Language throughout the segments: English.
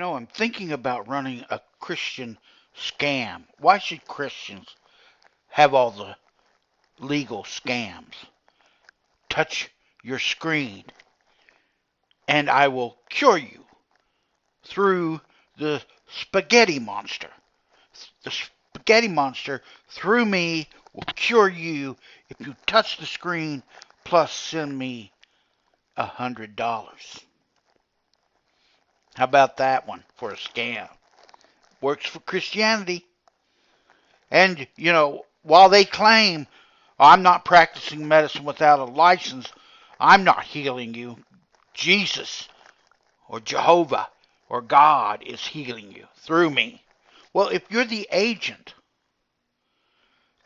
I'm thinking about running a Christian scam. Why should Christians have all the legal scams? Touch your screen, and I will cure you through the spaghetti monster. The spaghetti monster, through me, will cure you if you touch the screen plus send me $100. How about that one for a scam? Works for Christianity. And, while they claim, I'm not practicing medicine without a license, I'm not healing you. Jesus or Jehovah or God is healing you through me. Well, if you're the agent,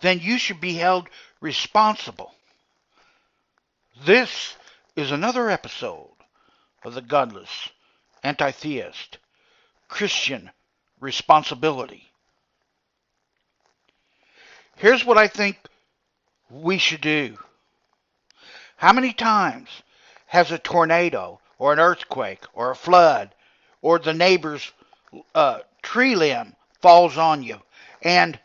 then you should be held responsible. This is another episode of the Godless Anti-Theist Christian Responsibility. Here's what I think we should do. How many times has a tornado or an earthquake or a flood or the neighbor's tree limb falls on you and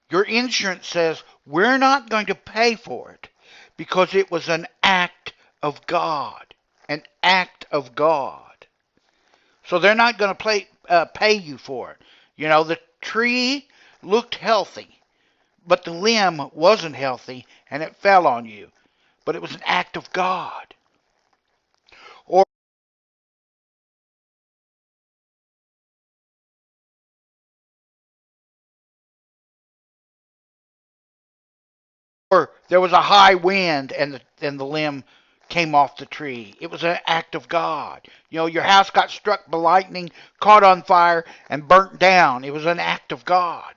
your insurance says, we're not going to pay for it because it was an act of God. An act of God. So they're not going to pay you for it. The tree looked healthy, but the limb wasn't healthy and it fell on you. But it was an act of God. Or there was a high wind and the limb came off the tree. It was an act of God. Your house got struck by lightning, caught on fire, and burnt down. It was an act of God.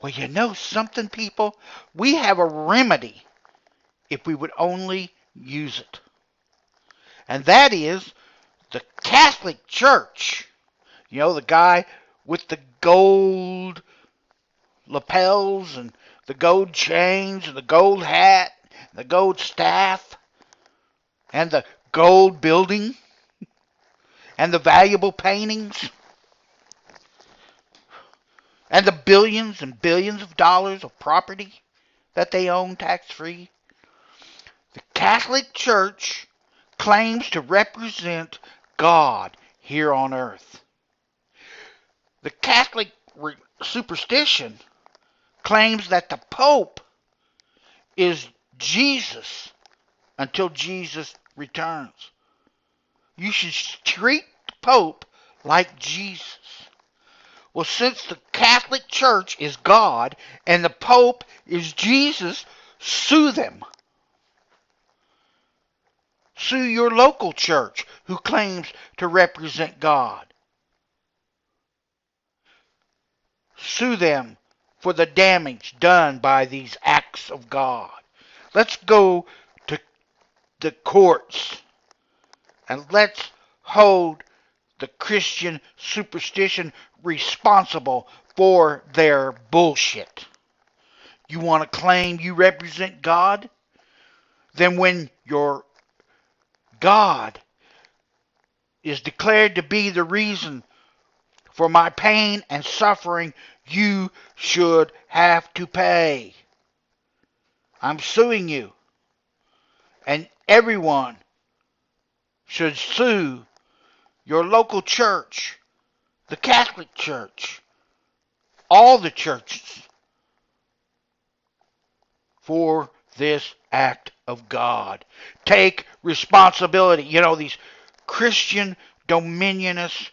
Well, you know something, people? We have a remedy if we would only use it. And that is the Catholic Church. The guy with the gold lapels and the gold chains and the gold hat, the gold staff, and the gold building, and the valuable paintings, and the billions and billions of dollars of property that they own tax-free. The Catholic Church claims to represent God here on earth. The Catholic superstition claims that the Pope is Jesus until Jesus returns. You should treat the Pope like Jesus. Well, since the Catholic Church is God and the Pope is Jesus, sue them. Sue your local church who claims to represent God. Sue them for the damage done by these acts of God. Let's go to the courts and let's hold the Christian superstition responsible for their bullshit. You want to claim you represent God? Then when your God is declared to be the reason for my pain and suffering, you should have to pay. I'm suing you. And everyone should sue your local church, the Catholic Church, all the churches, for this act of God. Take responsibility. These Christian dominionist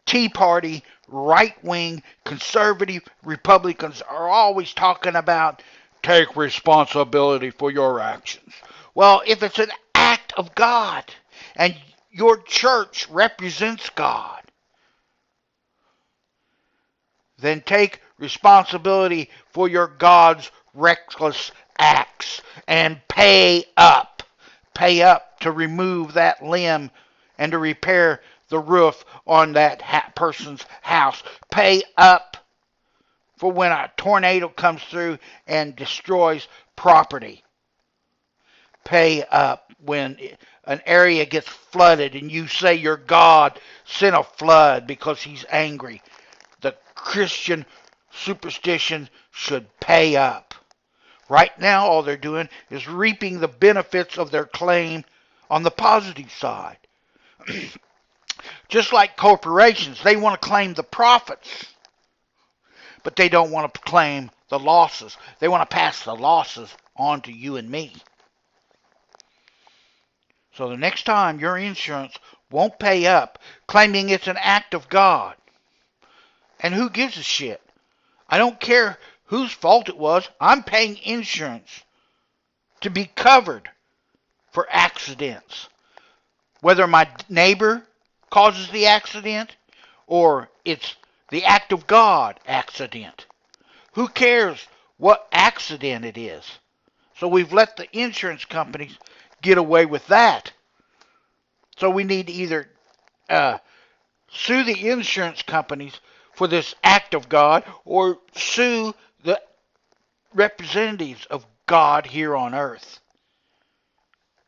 Tea Party, right-wing, conservative Republicans are always talking about take responsibility for your actions. Well, if it's an act of God and your church represents God, then take responsibility for your God's reckless acts and pay up. Pay up to remove that limb and to repair the roof on that person's house. Pay up for when a tornado comes through and destroys property. pay up when an area gets flooded and you say your God sent a flood because he's angry. The Christian superstition should pay up. Right now, all they're doing is reaping the benefits of their claim on the positive side. Just like corporations, they want to claim the profits, but they don't want to claim the losses. They want to pass the losses on to you and me. So the next time your insurance won't pay up, claiming it's an act of God. And who gives a shit? I don't care whose fault it was. I'm paying insurance to be covered for accidents. Whether my neighbor causes the accident or it's the act of God accident. Who cares what accident it is? So we've let the insurance companies get away with that. So we need to either sue the insurance companies for this act of God or sue the representatives of God here on earth.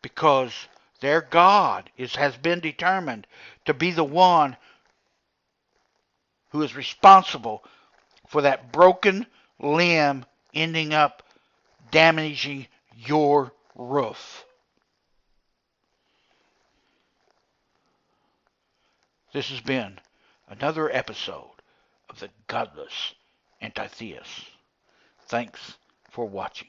Because their God has been determined to be the one who is responsible for that broken limb ending up damaging your roof. This has been another episode of the Godless Anti-Theist. Thanks for watching.